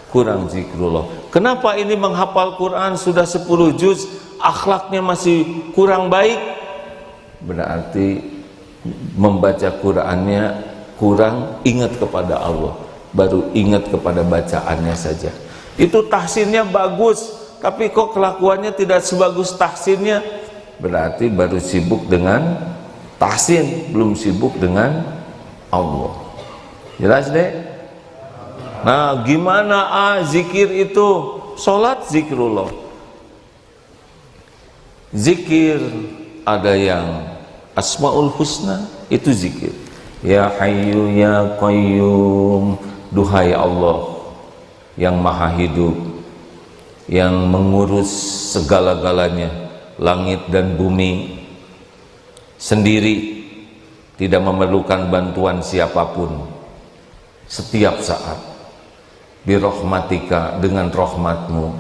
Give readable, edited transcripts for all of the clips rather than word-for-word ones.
kurang zikrullah. Kenapa ini menghafal Quran sudah 10 juz, akhlaknya masih kurang baik? Berarti membaca Qurannya kurang ingat kepada Allah, baru ingat kepada bacaannya saja. Itu tahsinnya bagus, tapi kok kelakuannya tidak sebagus tahsinnya, berarti baru sibuk dengan tahsin, belum sibuk dengan Allah. Jelas deh? Nah, gimana zikir itu? Salat zikrullah. Zikir ada yang Asmaul Husna, itu zikir. Ya Hayyu ya Qayyum, duhai Allah yang Maha Hidup, yang mengurus segala-galanya, langit dan bumi sendiri, tidak memerlukan bantuan siapapun, setiap saat. Birahmatika, dengan rahmatmu,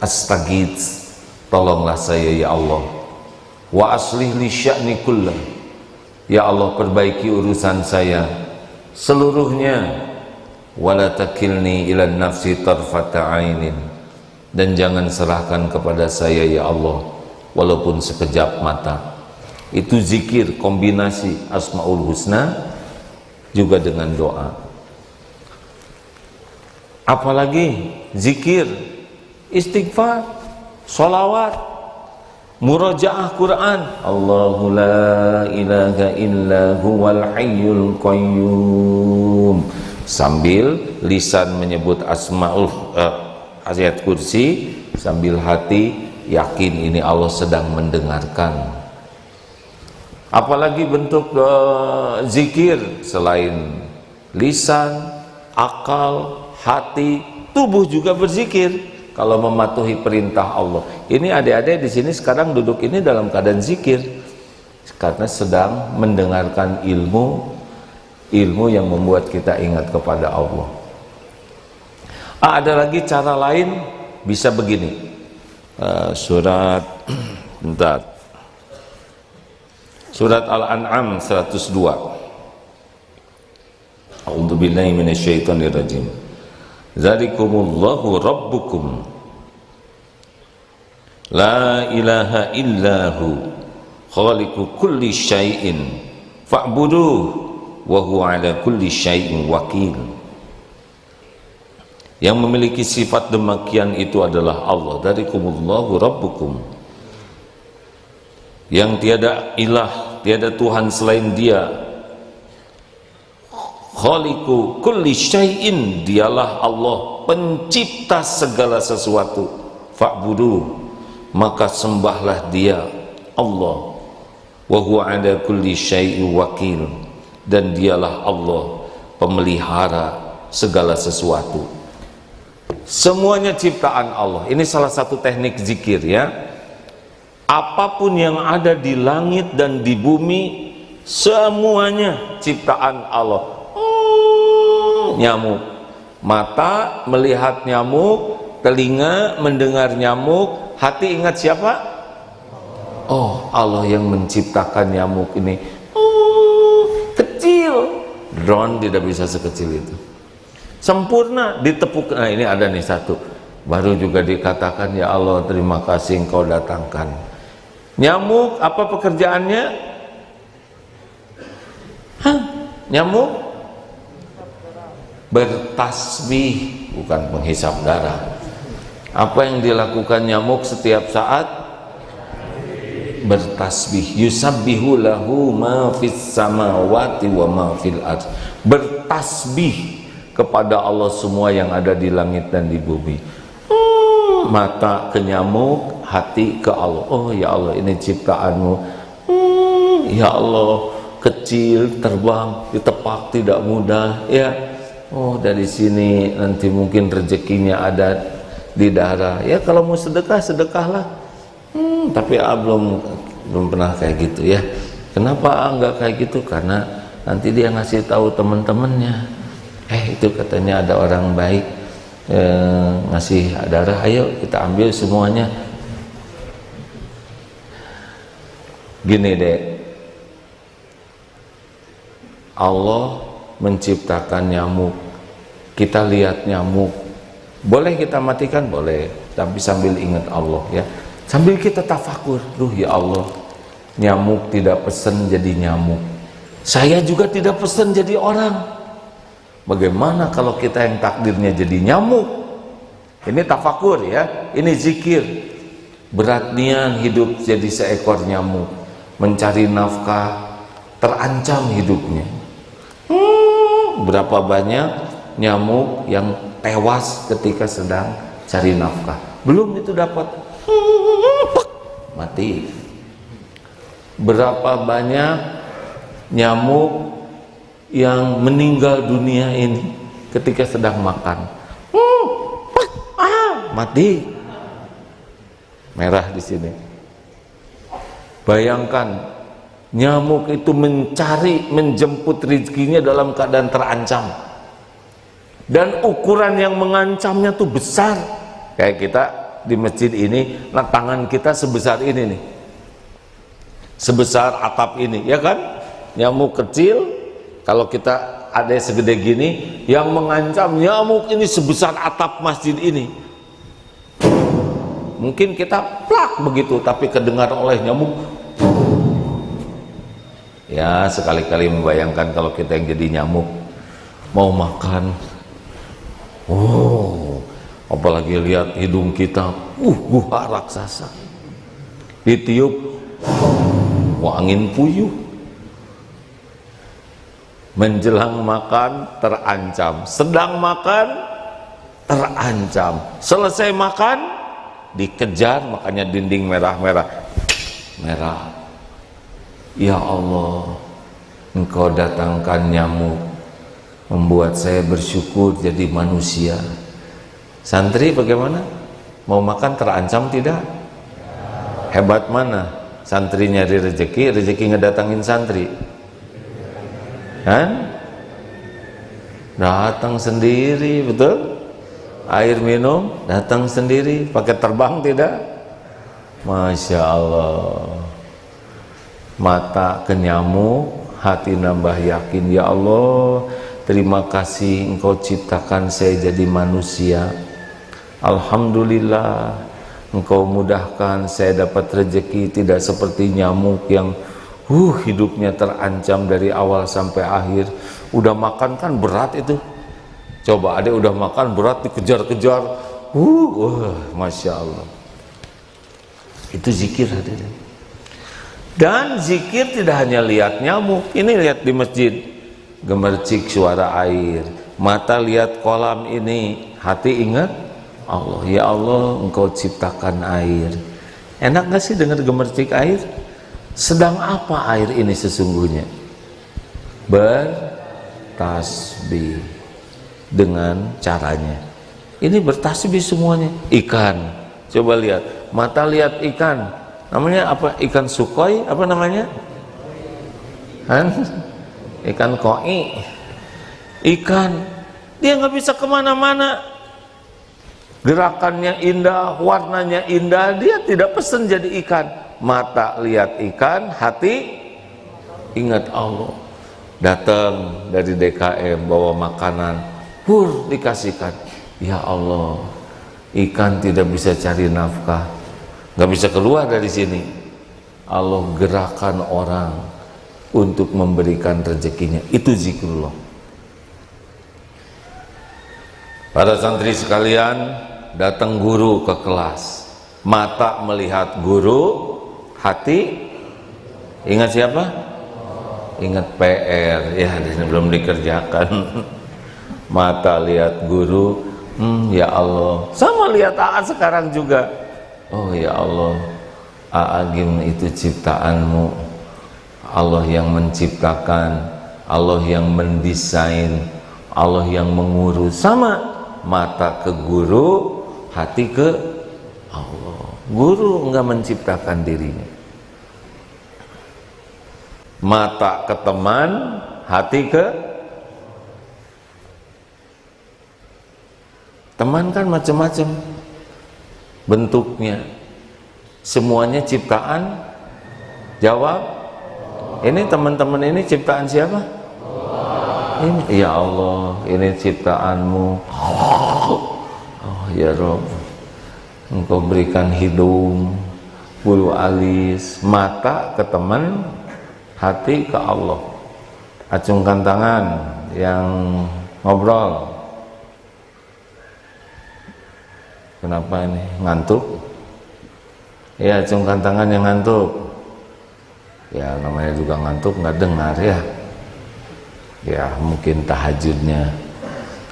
astaghits, tolonglah saya ya Allah. Wa aslih li sya'ni kullah, ya Allah perbaiki urusan saya seluruhnya. Wala takilni ila nafsi tarfata ainin, dan jangan serahkan kepada saya ya Allah walaupun sekejap mata. Itu zikir, kombinasi Asmaul Husna juga dengan doa. Apalagi zikir, istighfar, sholawat, murajaah Quran. Allahu la ilaha illa huwal hayyul qayyum, sambil lisan menyebut asmaul ayat kursi, sambil hati yakin ini Allah sedang mendengarkan. Apalagi bentuk zikir selain lisan, akal, hati, tubuh juga berzikir kalau mematuhi perintah Allah. Ini adik-adik di sini sekarang duduk ini dalam keadaan zikir karena sedang mendengarkan ilmu yang membuat kita ingat kepada Allah. Ada lagi cara lain, bisa begini. Surat Surat Al-An'am 102. A'udzubillahi minasyaitonirrajim. Dzalikumullahu rabbukum la ilaha illahu khaliqu kulli syai'in fa'buduh wa huwa ala kulli syai'in wakil. Yang memiliki sifat demikian itu adalah Allah. Dzalikumullahu rabbukum, yang tiada ilah, tiada Tuhan selain Dia. Khaliqu kulli syai'in, dialah Allah pencipta segala sesuatu. Fa'budu, maka sembahlah Dia, Allah. Wa huwa ala kulli syai'in wakil, dan dialah Allah pemelihara segala sesuatu. Semuanya ciptaan Allah. Ini salah satu teknik zikir ya. Apapun yang ada di langit dan di bumi, semuanya ciptaan Allah. Nyamuk, mata melihat nyamuk, telinga mendengar nyamuk, hati ingat siapa? Oh, Allah yang menciptakan nyamuk ini. Kecil, drone tidak bisa sekecil itu. Sempurna, ditepuk. Nah, ini ada nih satu, baru juga dikatakan ya Allah terima kasih Engkau datangkan. Nyamuk apa pekerjaannya? Nyamuk bertasbih, bukan penghisap darah. Apa yang dilakukan nyamuk setiap saat? Bertasbih. Yusabbihu lahu ma fis samawati wa ma fil ardh. Bertasbih kepada Allah semua yang ada di langit dan di bumi. Mata ke nyamuk, hati ke Allah. Oh ya Allah, ini ciptaanmu. Ya Allah, kecil, terbang, ditepak tidak mudah ya. Oh, dari sini nanti mungkin rezekinya ada di darah. Ya kalau mau sedekah, sedekahlah. Tapi belum pernah kayak gitu ya. Kenapa enggak kayak gitu? Karena nanti dia ngasih tahu teman-temannya. Itu katanya ada orang baik ngasih darah, ayo kita ambil semuanya. Gini deh, Allah menciptakan nyamuk, kita lihat nyamuk, Boleh kita matikan, boleh, tapi sambil ingat Allah ya. Sambil kita tafakur, duh ya Allah, nyamuk tidak pesen jadi nyamuk. Saya juga tidak pesen jadi orang. Bagaimana kalau kita yang takdirnya jadi nyamuk? Ini tafakur ya, ini zikir. Berat nian hidup jadi seekor nyamuk, mencari nafkah, terancam hidupnya. Berapa banyak nyamuk yang tewas ketika sedang cari nafkah, belum itu dapat, mati. Berapa banyak nyamuk yang meninggal dunia ini ketika sedang makan, mati. Merah di sini. Bayangkan nyamuk itu mencari, menjemput rezekinya dalam keadaan terancam, dan ukuran yang mengancamnya tuh besar. Kayak kita di masjid ini, nah tangan kita sebesar ini nih, sebesar atap ini, ya kan? Nyamuk kecil, kalau kita ada segede gini, yang mengancam nyamuk ini sebesar atap masjid ini. Mungkin kita plak begitu, tapi kedengar oleh nyamuk. Ya, sekali-kali membayangkan kalau kita yang jadi nyamuk mau makan, apalagi lihat hidung kita, gua raksasa, ditiup, angin puyuh. Menjelang makan terancam, sedang makan terancam, selesai makan dikejar, makanya dinding merah. Ya Allah, Engkau datangkan nyamuk, membuat saya bersyukur jadi manusia. Santri bagaimana? Mau makan terancam tidak? Hebat mana? Santri nyari rezeki ngedatangin santri. Kan? Datang sendiri, betul? Air minum datang sendiri, pakai terbang tidak? Masya Allah. Mata ke nyamuk, hati nambah yakin. Ya Allah, terima kasih Engkau ciptakan saya jadi manusia. Alhamdulillah, Engkau mudahkan saya dapat rezeki, tidak seperti nyamuk yang hidupnya terancam dari awal sampai akhir. Udah makan kan berat itu. Coba adek udah makan berat dikejar-kejar, Masya Allah. Itu zikir hadirin. Dan zikir tidak hanya lihat nyamuk, ini lihat di masjid, gemercik suara air, mata lihat kolam ini, hati ingat Allah. Ya Allah, Engkau ciptakan air. Enak gak sih dengar gemercik air? Sedang apa air ini sesungguhnya? Bertasbih. Dengan caranya ini bertasbih semuanya. Ikan, coba lihat, mata lihat ikan, namanya apa? Ikan sukoi, apa namanya? Ikan koi. Ikan, dia nggak bisa kemana-mana, gerakannya indah, warnanya indah, dia tidak pesen jadi ikan. Mata lihat ikan, hati ingat Allah. Datang dari DKM bawa makanan, dikasihkan. Ya Allah, ikan tidak bisa cari nafkah, nggak bisa keluar dari sini. Allah gerakan orang untuk memberikan rezekinya. Itu zikrullah. Para santri sekalian, datang guru ke kelas, mata melihat guru, hati ingat siapa? Ingat PR. Ya, ini belum dikerjakan. Mata lihat guru, ya Allah. Sama lihat AA sekarang juga. Oh ya Allah, Agim itu ciptaanmu. Allah yang menciptakan, Allah yang mendesain, Allah yang mengurus. Sama, mata ke guru, hati ke Allah. Guru enggak menciptakan dirinya. Mata ke teman, hati ke teman. Kan macam-macam bentuknya, semuanya ciptaan. Jawab, ini teman-teman ini ciptaan siapa? Ini, ya Allah, ini ciptaanmu. ya Rob, Engkau berikan hidung, bulu alis, mata ke teman, hati ke Allah. Acungkan tangan yang ngobrol. Kenapa ini? Ngantuk? Ya, acungkan tangan yang ngantuk. Ya, namanya juga ngantuk, nggak dengar ya. Ya, mungkin tahajudnya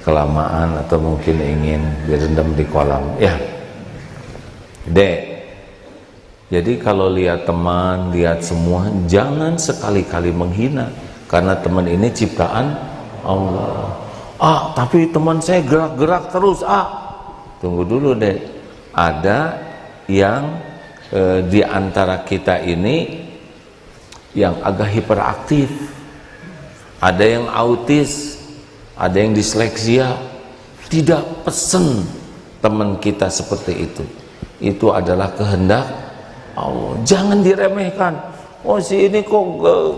kelamaan atau mungkin ingin direndam di kolam. Ya. Jadi kalau lihat teman, lihat semua, jangan sekali-kali menghina, karena teman ini ciptaan Allah. Tapi teman saya gerak-gerak terus. Tunggu dulu deh. Ada yang di antara kita ini yang agak hiperaktif, ada yang autis, ada yang disleksia. Tidak pesen teman kita seperti itu. Itu adalah kehendak Allah. Jangan diremehkan. Si ini kok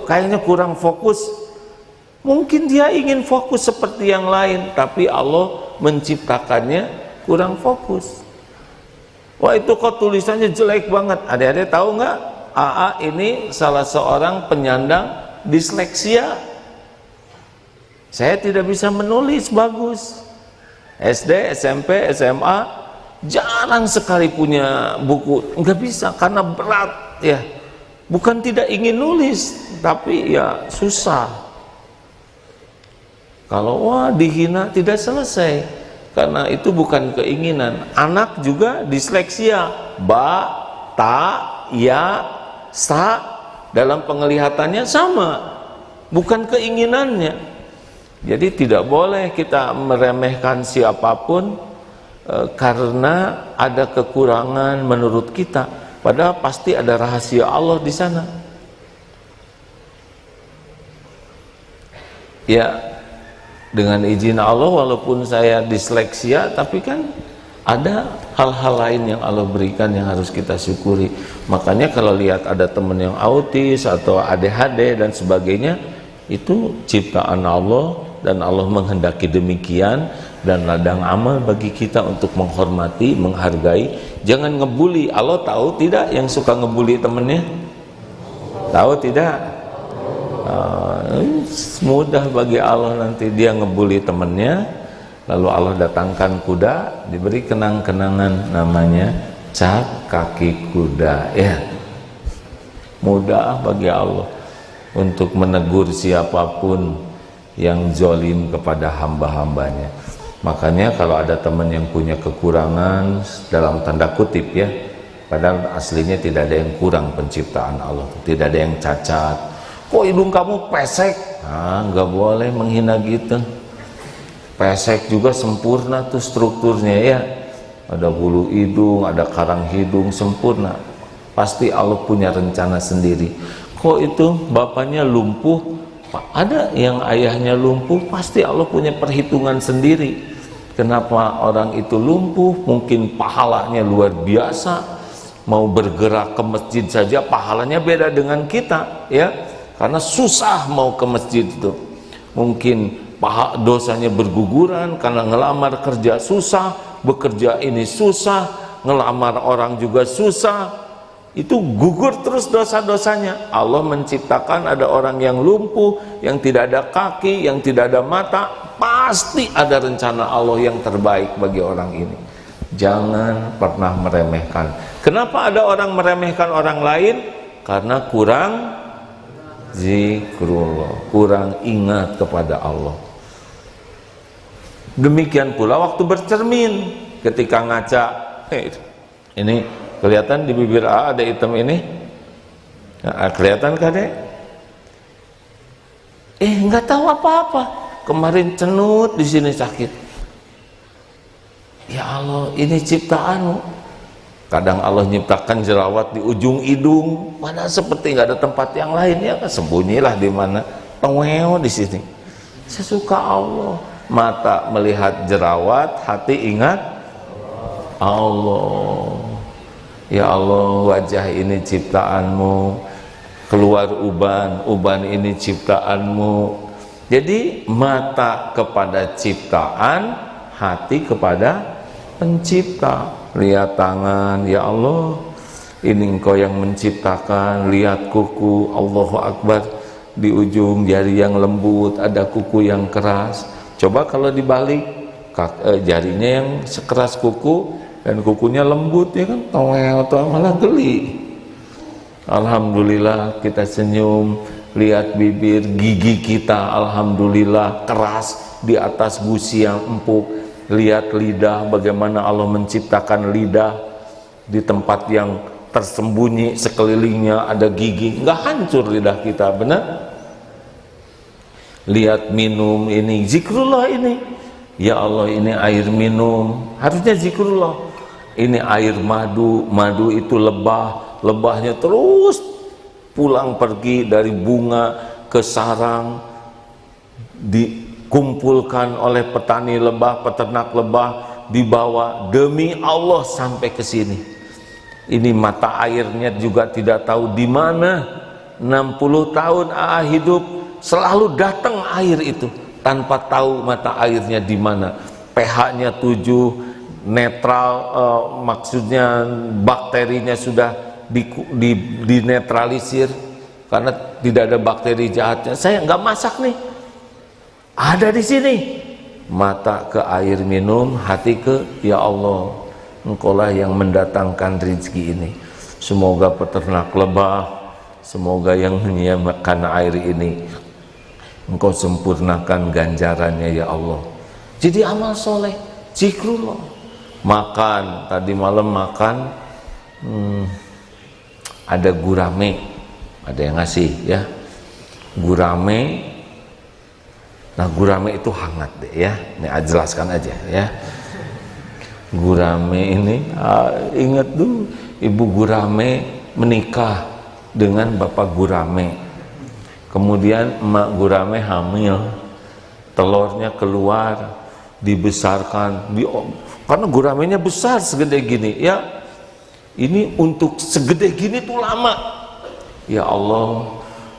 kayaknya kurang fokus. Mungkin dia ingin fokus seperti yang lain, tapi Allah menciptakannya kurang fokus. Itu kok tulisannya jelek banget. Adik-adik tahu nggak? AA ini salah seorang penyandang disleksia. Saya tidak bisa menulis bagus. SD, SMP, SMA jarang sekali punya buku, nggak bisa karena berat ya. Bukan tidak ingin nulis, tapi ya susah. Kalau dihina tidak selesai, karena itu bukan keinginan. Anak juga disleksia, ba, ta, ya, sa, dalam penglihatannya sama, bukan keinginannya. Jadi tidak boleh kita meremehkan siapapun karena ada kekurangan menurut kita, padahal pasti ada rahasia Allah di sana. Ya, dengan izin Allah, walaupun saya disleksia, tapi kan ada hal-hal lain yang Allah berikan yang harus kita syukuri. Makanya kalau lihat ada teman yang autis atau ADHD dan sebagainya, itu ciptaan Allah dan Allah menghendaki demikian, dan ladang amal bagi kita untuk menghormati, menghargai. Jangan ngebully. Allah tahu tidak yang suka ngebully temennya? Tahu tidak? Mudah bagi Allah nanti dia ngebully temennya, lalu Allah datangkan kuda, diberi kenang-kenangan namanya cap kaki kuda. Ya, mudah bagi Allah untuk menegur siapapun yang zalim kepada hamba-hambanya. Makanya kalau ada teman yang punya kekurangan dalam tanda kutip ya, padahal aslinya tidak ada yang kurang penciptaan Allah, tidak ada yang cacat. Kok hidung kamu pesek? Nggak boleh menghina gitu. Pesek juga sempurna tuh strukturnya ya. Ada bulu hidung, ada karang hidung, sempurna. Pasti Allah punya rencana sendiri. Kok itu bapaknya lumpuh? Ada yang ayahnya lumpuh, pasti Allah punya perhitungan sendiri. Kenapa orang itu lumpuh? Mungkin pahalanya luar biasa, mau bergerak ke masjid saja pahalanya beda dengan kita ya, karena susah mau ke masjid itu. Mungkin dosanya berguguran karena ngelamar kerja susah, bekerja ini susah, ngelamar orang juga susah, itu gugur terus dosa-dosanya. Allah menciptakan ada orang yang lumpuh, yang tidak ada kaki, yang tidak ada mata, pasti ada rencana Allah yang terbaik bagi orang ini. Jangan pernah meremehkan. Kenapa ada orang meremehkan orang lain? Karena kurang zikrullah, kurang ingat kepada Allah. Demikian pula waktu bercermin, ketika ngaca, ini kelihatan di bibir ada hitam ini, kelihatan kah dek? Nggak tahu apa-apa. Kemarin cenut di sini sakit. Ya Allah, ini ciptaanmu. Kadang Allah nyiptakan jerawat di ujung hidung, padahal seperti nggak ada tempat yang lain ya, sembunyilah di mana? Teweo di sini. Sesuka Allah. Mata melihat jerawat, hati ingat Allah. Ya Allah, wajah ini ciptaanmu, keluar uban ini ciptaanmu. Jadi mata kepada ciptaan, hati kepada pencipta. Lihat tangan, ya Allah, ini Engkau yang menciptakan. Lihat kuku, Allahu Akbar, di ujung jari yang lembut ada kuku yang keras. Coba kalau dibalik, jarinya yang sekeras kuku dan kukunya lembut, ya kan, toel malah geli. Alhamdulillah kita senyum. Lihat bibir, gigi kita alhamdulillah keras di atas gusi yang empuk. Lihat lidah, bagaimana Allah menciptakan lidah di tempat yang tersembunyi, sekelilingnya ada gigi, nggak hancur lidah kita, benar? Lihat minum, ini zikrullah ini. Ya Allah, ini air minum, harusnya zikrullah. Ini air madu, madu itu lebah, lebahnya terus pulang pergi dari bunga ke sarang, dikumpulkan oleh petani lebah, peternak lebah, dibawa demi Allah sampai ke sini. Ini mata airnya juga tidak tahu di mana. 60 tahun hidup selalu datang air itu tanpa tahu mata airnya di mana. pH-nya 7, netral, maksudnya bakterinya sudah dinetralisir karena tidak ada bakteri jahatnya. Saya nggak masak nih, ada di sini. Mata ke air minum, hati ke ya Allah, Engkaulah yang mendatangkan rezeki ini. Semoga peternak lebah, semoga yang menyiapkan air ini, Engkau sempurnakan ganjarannya ya Allah. Jadi amal soleh, zikrullah. Makan, tadi malam makan, ada gurame, ada yang ngasih ya, gurame. Nah gurame itu hangat deh ya, ini jelaskan aja ya. Gurame ini, ingat dulu ibu gurame menikah dengan bapak gurame, kemudian emak gurame hamil, telurnya keluar, dibesarkan, karena guramenya besar segede gini ya. Ini untuk segede gini tuh lama. Ya Allah,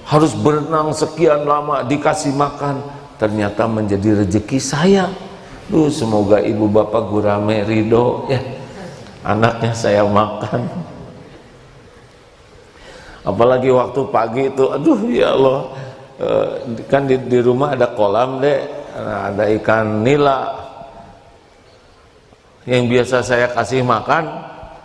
harus berenang sekian lama dikasih makan, ternyata menjadi rezeki saya. Semoga ibu bapak gurame ridho ya, anaknya saya makan. Apalagi waktu pagi itu, aduh ya Allah, kan di rumah ada kolam deh, ada ikan nila yang biasa saya kasih makan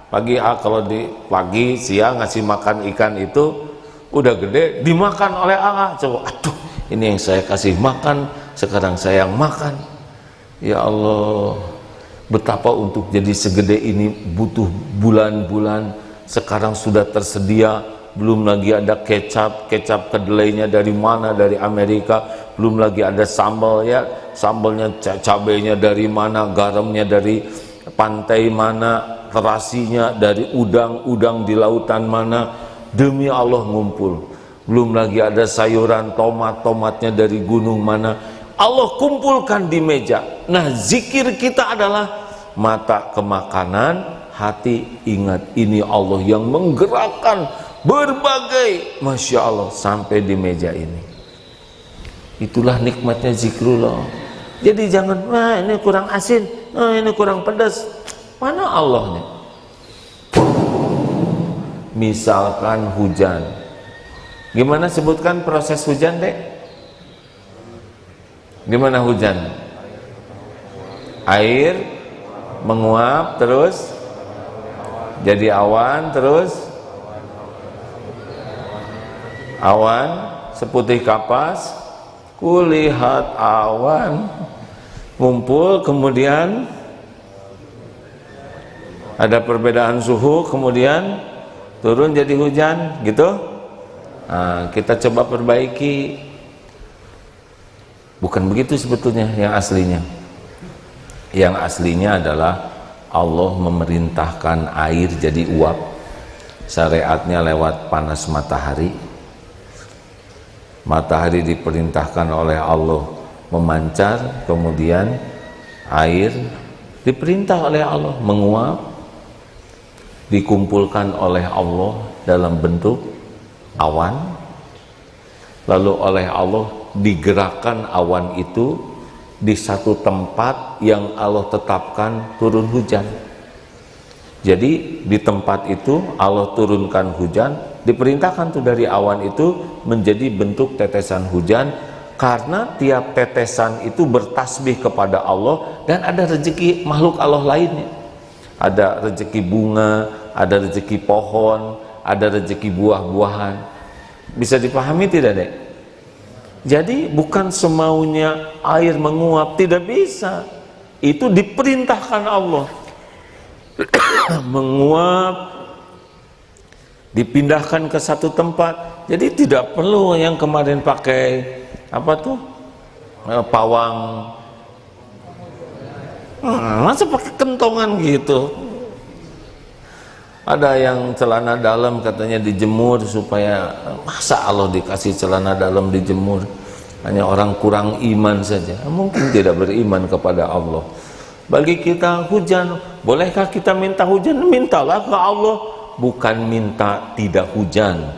pagi. Kalau di pagi siang ngasih makan ikan itu udah gede, dimakan oleh coba, aduh ini yang saya kasih makan sekarang saya yang makan. Ya Allah, betapa untuk jadi segede ini butuh bulan-bulan. Sekarang sudah tersedia, belum lagi ada kecap kedelainya dari mana, dari Amerika, belum lagi ada sambal ya, sambalnya cabenya dari mana, garamnya dari pantai mana, terasinya dari udang di lautan mana. Demi Allah ngumpul. Belum lagi ada sayuran tomatnya dari gunung mana, Allah kumpulkan di meja. Nah zikir kita adalah mata ke makanan, hati ingat ini Allah yang menggerakkan berbagai, Masya Allah, sampai di meja ini. Itulah nikmatnya zikrullah. Jadi jangan, wah ini kurang asin, ini kurang pedas. Mana Allahnya? Misalkan hujan, gimana sebutkan proses hujan dek? Gimana hujan? Air menguap terus jadi awan, terus awan seputih kapas, kulihat awan ngumpul, kemudian ada perbedaan suhu, kemudian turun jadi hujan gitu. Nah, kita coba perbaiki. Bukan begitu sebetulnya yang aslinya. Yang aslinya adalah Allah memerintahkan air jadi uap. Syariatnya lewat panas matahari. Matahari diperintahkan oleh Allah memancar, kemudian air diperintah oleh Allah menguap, dikumpulkan oleh Allah dalam bentuk awan, lalu oleh Allah digerakkan awan itu di satu tempat yang Allah tetapkan turun hujan. Jadi di tempat itu Allah turunkan hujan, diperintahkan tuh dari awan itu menjadi bentuk tetesan hujan, karena tiap tetesan itu bertasbih kepada Allah, dan ada rezeki makhluk Allah lainnya. Ada rezeki bunga, ada rezeki pohon, ada rezeki buah-buahan. Bisa dipahami tidak, Dek? Jadi bukan semaunya air menguap, tidak bisa. Itu diperintahkan Allah. Menguap, dipindahkan ke satu tempat. Jadi tidak perlu yang kemarin pakai apa tuh? Pawang. Masa pakai kentongan gitu? Ada yang celana dalam katanya dijemur supaya, masa Allah dikasih celana dalam dijemur? Hanya orang kurang iman saja, mungkin tidak beriman kepada Allah. Bagi kita hujan, bolehkah kita minta hujan? Mintalah ke Allah, bukan minta tidak hujan,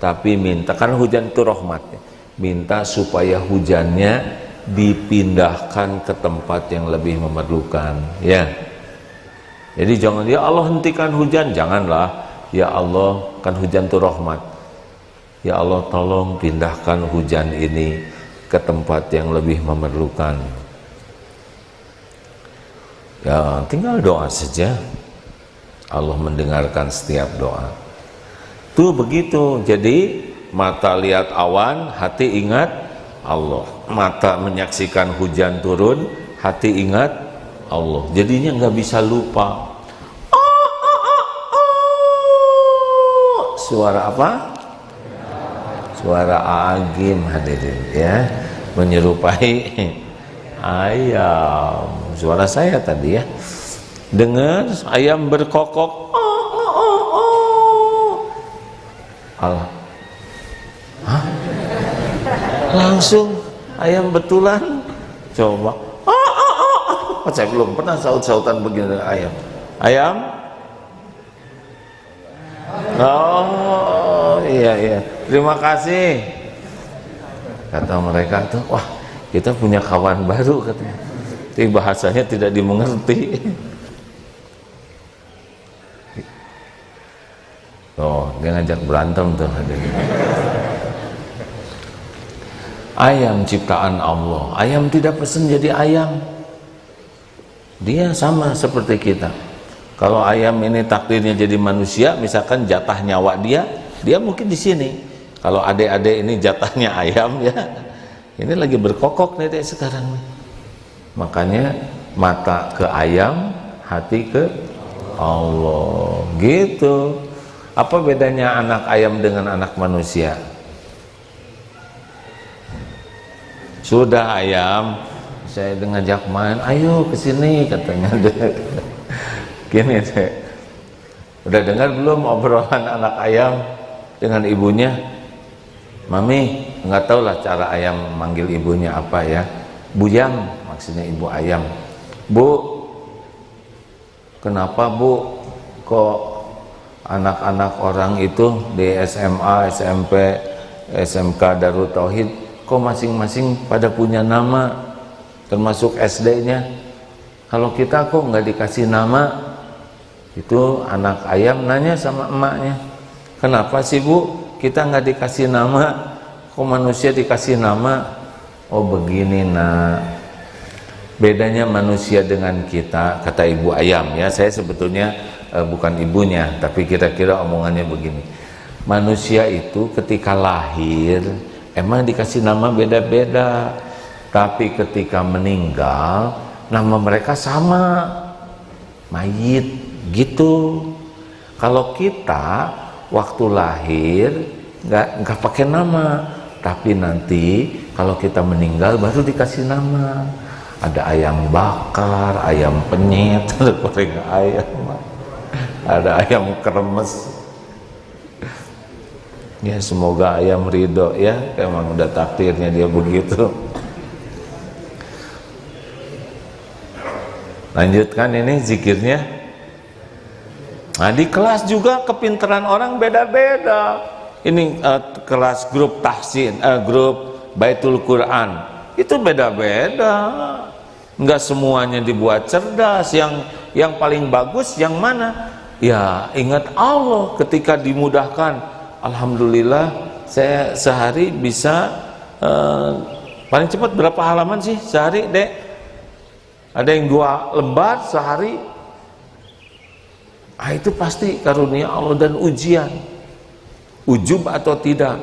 tapi minta, karena hujan itu rahmat, minta supaya hujannya dipindahkan ke tempat yang lebih memerlukan, ya. Jadi jangan, ya Allah hentikan hujan, janganlah. Ya Allah, kan hujan itu rahmat. Ya Allah tolong pindahkan hujan ini ke tempat yang lebih memerlukan. Ya tinggal doa saja, Allah mendengarkan setiap doa. Tuh begitu. Jadi mata lihat awan, hati ingat Allah. Mata menyaksikan hujan turun, hati ingat Allah. Jadinya nggak bisa lupa. Suara apa? Suara agim, hadirin, ya, menyerupai ayam. Suara saya tadi, ya. Dengar ayam berkokok. Allah. Hah? Langsung ayam betulan. Coba. Saya belum pernah saut-sautan begini dengan ayam. Ayam? Oh iya. Terima kasih. Kata mereka tuh, wah kita punya kawan baru katanya. Tapi bahasanya tidak dimengerti. Oh, dia ngajak berantem tuh. Ayam ciptaan Allah. Ayam tidak pesen jadi ayam. Dia sama seperti kita. Kalau ayam ini takdirnya jadi manusia, misalkan jatah nyawa dia mungkin di sini. Kalau adik-adik ini jatahnya ayam, ya, ini lagi berkokok nih sekarang. Makanya mata ke ayam, hati ke Allah. Gitu. Apa bedanya anak ayam dengan anak manusia? Sudah ayam, saya ngajak main, ayo kesini katanya. Gini deh, udah dengar belum obrolan anak ayam dengan ibunya? Mami, nggak tahu lah cara ayam manggil ibunya apa, ya. Buyang, maksudnya ibu ayam. Bu, kenapa bu, kok anak-anak orang itu di SMA, SMP, SMK Darut Tauhid, kok masing-masing pada punya nama, termasuk SD-nya. Kalau kita kok nggak dikasih nama? Itu anak ayam nanya sama emaknya, kenapa sih bu kita nggak dikasih nama, kok manusia dikasih nama? Oh begini nak, bedanya manusia dengan kita, kata ibu ayam, ya. Saya sebetulnya bukan ibunya, tapi kira-kira omongannya begini. Manusia itu ketika lahir emang dikasih nama beda-beda, tapi ketika meninggal nama mereka sama, mayit gitu. Kalau kita waktu lahir nggak pakai nama, tapi nanti kalau kita meninggal baru dikasih nama. Ada ayam bakar, ayam penyet, ada goreng ayam, ada ayam kremes. Ya semoga ayam ridho, ya, emang udah takdirnya dia begitu. Lanjutkan ini zikirnya. Nah di kelas juga kepintaran orang beda-beda. Ini kelas grup tahsin, grup Baitul Quran. itu beda-beda. Enggak semuanya dibuat cerdas. Yang paling bagus yang mana? Ya ingat Allah ketika dimudahkan. Alhamdulillah saya sehari bisa paling cepat berapa halaman sih sehari, Dek? Ada yang 2 lembar sehari. Itu pasti karunia Allah dan ujian. Ujub atau tidak.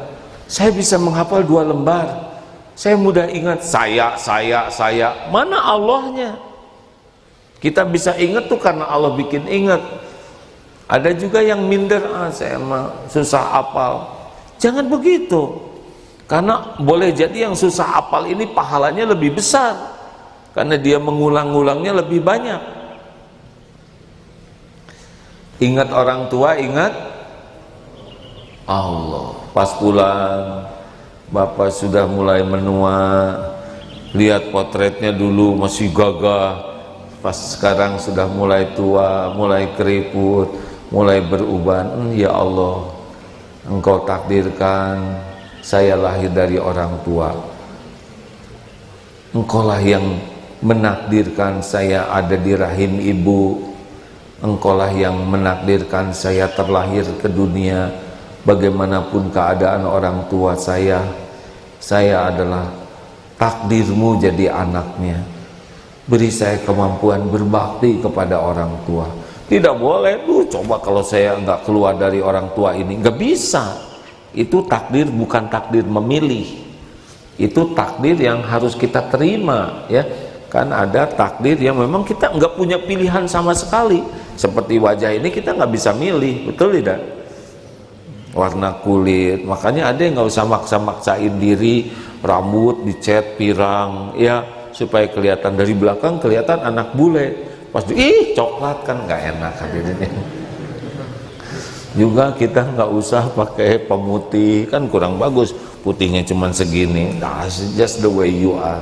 Saya bisa menghafal 2 lembar. Saya mudah ingat saya. Mana Allahnya? Kita bisa ingat tuh karena Allah bikin ingat. Ada juga yang minder, saya mah susah hafal. Jangan begitu. Karena boleh jadi yang susah hafal ini pahalanya lebih besar. Karena dia mengulang-ulangnya lebih banyak. Ingat orang tua, ingat Allah. Pas pulang Bapak sudah mulai menua, lihat potretnya dulu masih gagah, pas sekarang sudah mulai tua, mulai keriput, mulai beruban. Ya Allah, Engkau takdirkan saya lahir dari orang tua. Engkaulah yang menakdirkan saya ada di rahim ibu. Engkaulah yang menakdirkan saya terlahir ke dunia. Bagaimanapun keadaan orang tua saya adalah takdirmu jadi anaknya. Beri saya kemampuan berbakti kepada orang tua. Tidak boleh, coba kalau saya nggak keluar dari orang tua ini, nggak bisa. Itu takdir, bukan takdir memilih. Itu takdir yang harus kita terima, ya. Kan ada takdir yang memang kita nggak punya pilihan sama sekali. Seperti wajah ini kita nggak bisa milih, betul tidak? Warna kulit, makanya ada yang nggak usah maksa-maksain diri, rambut dicat pirang, ya supaya kelihatan dari belakang kelihatan anak bule. Pas coklat kan nggak enak hadirnya. Juga kita nggak usah pakai pemutih, kan kurang bagus, putihnya cuma segini. Just the way you are.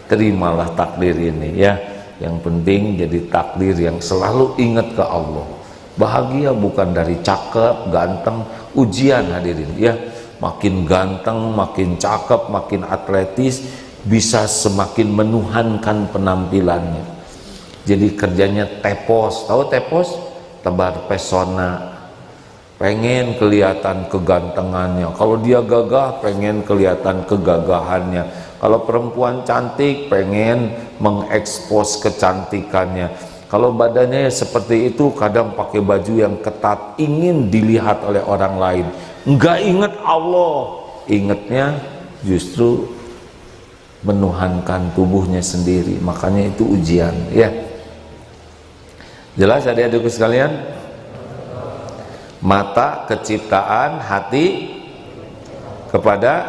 Terimalah takdir ini, ya. Yang penting jadi takdir yang selalu ingat ke Allah. Bahagia bukan dari cakep, ganteng, ujian hadirin, ya. Makin ganteng, makin cakep, makin atletis, bisa semakin menuhankan penampilannya. Jadi kerjanya tepos, tahu tepos? Tebar pesona. Pengen kelihatan kegantengannya. Kalau dia gagah, pengen kelihatan kegagahannya. Kalau perempuan cantik, pengen mengekspos kecantikannya. Kalau badannya seperti itu, kadang pakai baju yang ketat, ingin dilihat oleh orang lain. Enggak ingat Allah, ingatnya justru menuhankan tubuhnya sendiri. Makanya itu ujian, ya. Jelas adik-adikku sekalian? Mata keciptaan, hati kepada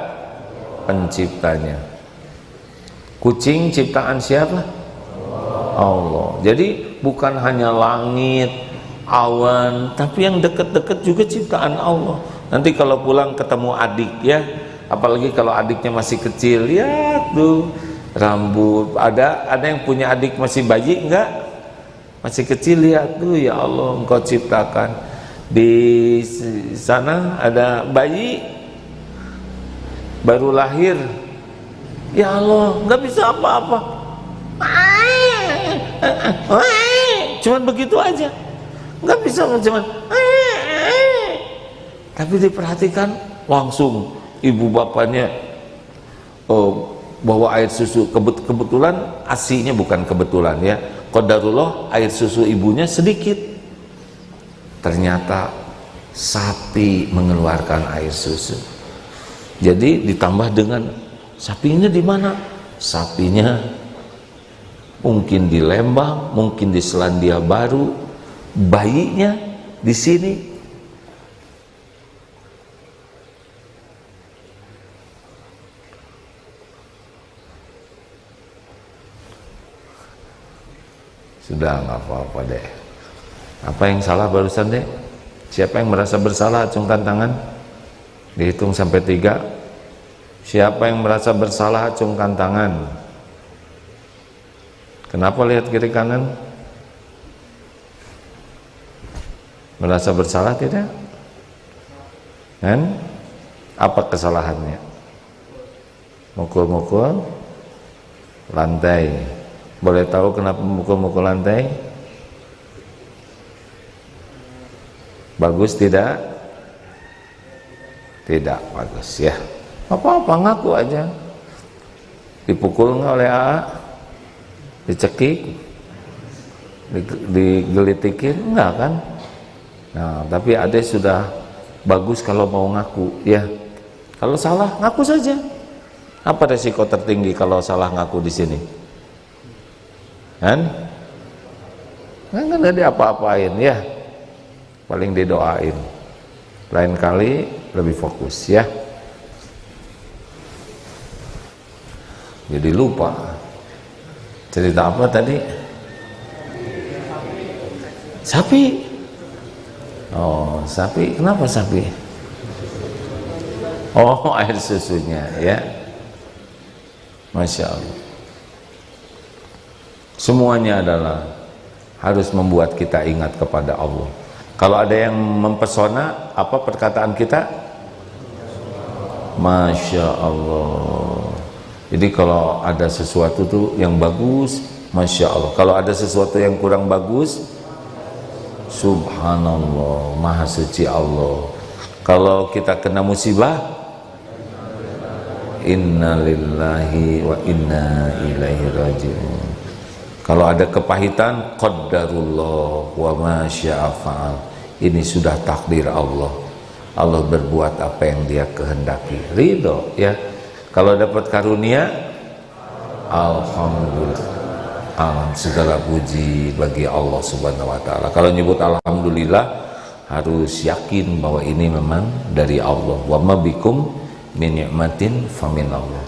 penciptanya. Kucing ciptaan siapa? Allah. Jadi bukan hanya langit, awan, tapi yang dekat-dekat juga ciptaan Allah. Nanti kalau pulang ketemu adik, ya, apalagi kalau adiknya masih kecil, ya tuh rambut. Ada yang punya adik masih bayi enggak? Masih kecil, lihat tuh, ya Allah, Engkau ciptakan. Di sana ada bayi baru lahir, ya Allah, nggak bisa apa-apa. Cuman begitu aja, nggak bisa, cuman. Tapi diperhatikan langsung ibu bapaknya bawa air susu. Kebetulan asinya bukan kebetulan, ya, qadarullah, air susu ibunya sedikit. Ternyata sapi mengeluarkan air susu. Jadi ditambah dengan sapinya di mana? Sapinya mungkin di Lembang, mungkin di Selandia Baru, bayinya di sini. Sudah nggak apa-apa deh. Apa yang salah barusan deh? Siapa yang merasa bersalah, acungkan tangan. Dihitung sampai 3. Siapa yang merasa bersalah, acungkan tangan. Kenapa lihat kiri kanan? Merasa bersalah tidak? Kan? Apa kesalahannya? Mukul-mukul, lantai. Boleh tahu kenapa memukul-mukul lantai? Bagus tidak? Tidak bagus ya. Apa-apa ngaku aja. Dipukul nggak oleh AA? Dicekik? Digelitikin? Enggak kan? Nah, tapi Ade sudah bagus kalau mau ngaku ya. Kalau salah ngaku saja. Apa resiko tertinggi kalau salah ngaku di sini? Kan? Kan nggak diapa-apain ya. Paling didoain. Lain kali lebih fokus ya. Jadi lupa. Cerita apa tadi? Sapi. Oh, sapi. Kenapa sapi? Oh, air susunya ya. Masya Allah. Semuanya adalah harus membuat kita ingat kepada Allah. Kalau ada yang mempesona, apa perkataan kita? Masya Allah. Jadi kalau ada sesuatu tuh yang bagus, Masya Allah. Kalau ada sesuatu yang kurang bagus, Subhanallah, Maha Suci Allah. Kalau kita kena musibah, Inna lillahi wa inna ilaihi raji'un. Kalau ada kepahitan, Qaddarullah wa ma syaa fa'al. Ini sudah takdir Allah. Allah berbuat apa yang Dia kehendaki. Ridho ya. Kalau dapat karunia, alhamdulillah. Segala puji bagi Allah Subhanahu wa taala. Kalau nyebut alhamdulillah harus yakin bahwa ini memang dari Allah. Wa ma bikum min ni'matin faminallah.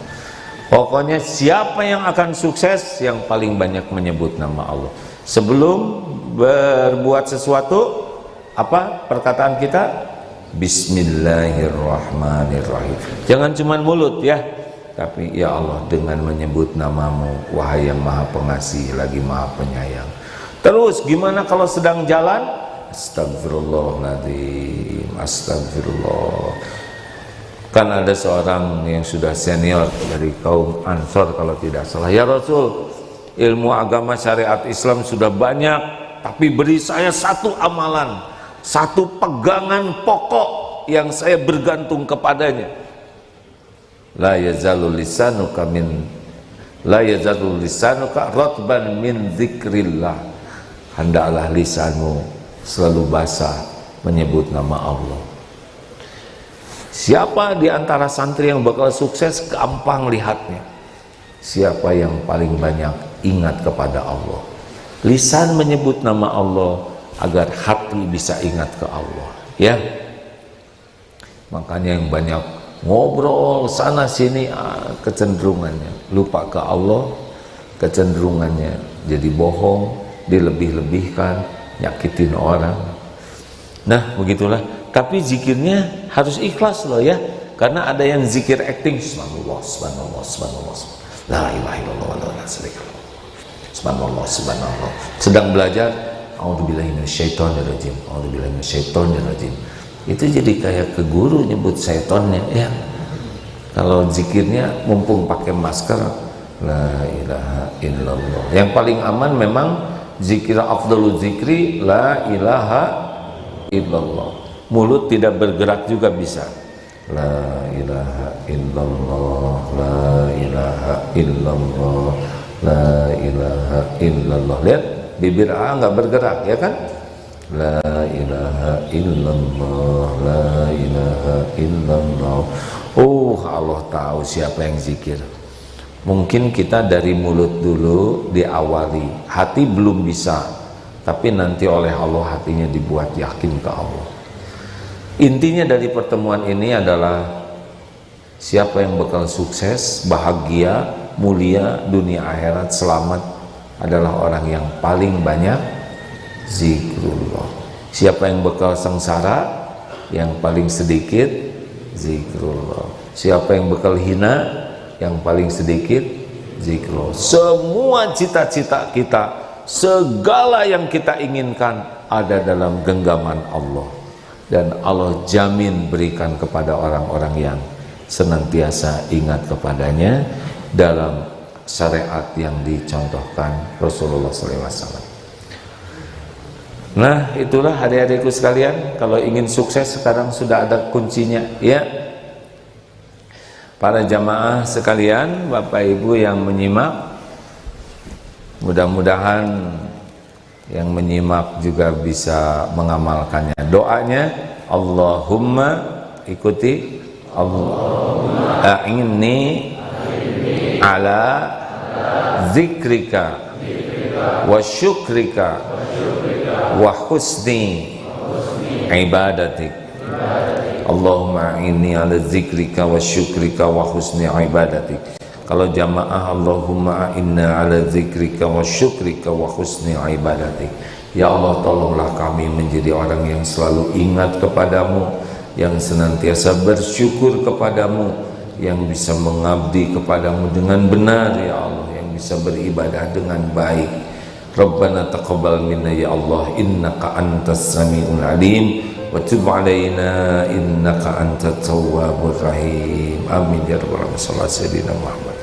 Pokoknya siapa yang akan sukses yang paling banyak menyebut nama Allah. Sebelum berbuat sesuatu, apa perkataan kita? Bismillahirrahmanirrahim. Jangan cuma mulut ya, tapi ya Allah dengan menyebut namamu, wahai yang maha pengasih lagi maha penyayang. Terus gimana kalau sedang jalan? Astagfirullahaladzim, astagfirullah. Kan ada seorang yang sudah senior dari kaum Ansor kalau tidak salah. Ya Rasul, ilmu agama syariat Islam sudah banyak, tapi beri saya satu amalan, satu pegangan pokok yang saya bergantung kepadanya. La yazalu lisanuka ratban min dzikrillah. Hendaklah lisanmu selalu basah menyebut nama Allah. Siapa di antara santri yang bakal sukses? Gampang lihatnya. Siapa yang paling banyak ingat kepada Allah. Lisan menyebut nama Allah agar hati bisa ingat ke Allah. Ya. Makanya yang banyak ngobrol sana sini, kecenderungannya lupa ke Allah, kecenderungannya jadi bohong, dilebih-lebihkan, nyakitin orang. Nah, begitulah. Tapi zikirnya harus ikhlas loh ya, karena ada yang zikir acting. Subhanallah, subhanallah, subhanallah, la ilaha illallah wa la ilaha illallah, subhanallah, subhanallah. Sedang belajar, a'udzubillahi minasyaitonirrajim, a'udzubillahi minasyaitonirrajim. Itu jadi kayak ke guru nyebut syaitonnya ya. Kalau zikirnya mumpung pakai masker, la ilaha illallah. Yang paling aman memang zikir afdalul zikri, la ilaha illallah. Mulut tidak bergerak juga bisa. La ilaha illallah, la ilaha illallah, la ilaha illallah. Lihat, bibir A nggak bergerak ya kan? La ilaha illallah, la ilaha illallah. Allah tahu siapa yang zikir. Mungkin kita dari mulut dulu diawali, hati belum bisa, tapi nanti oleh Allah hatinya dibuat yakin ke Allah. Intinya dari pertemuan ini adalah siapa yang bakal sukses, bahagia, mulia, dunia akhirat, selamat adalah orang yang paling banyak zikrullah. Siapa yang bakal sengsara, yang paling sedikit zikrullah. Siapa yang bakal hina, yang paling sedikit zikrullah. Semua cita-cita kita, segala yang kita inginkan ada dalam genggaman Allah. Dan Allah jamin berikan kepada orang-orang yang senantiasa ingat kepadanya dalam syariat yang dicontohkan Rasulullah SAW. Nah, itulah adik-adikku sekalian, kalau ingin sukses sekarang sudah ada kuncinya ya. Para jamaah sekalian, Bapak Ibu yang menyimak, mudah-mudahan yang menyimak juga bisa mengamalkannya. Doanya, Allahumma, ikuti, Allahumma a'inni ala zikrika wa syukrika wa husni ibadatik. Allahumma a'inni ala zikrika wa syukrika wa husni ibadatik. Kalau jamaah, Allahumma a'inna ala zikrika wa syukrika wa husni ibadatik. Ya Allah, tolonglah kami menjadi orang yang selalu ingat kepadamu, yang senantiasa bersyukur kepadamu, yang bisa mengabdi kepadamu dengan benar ya Allah, yang bisa beribadah dengan baik. Rabbana taqabbal minna ya Allah, innaka antas sami'ul alim, wa tub alaina innaka antat tawwabur rahim. Amin ya rabbal alamin. Sallallahu alaihi wa sallam.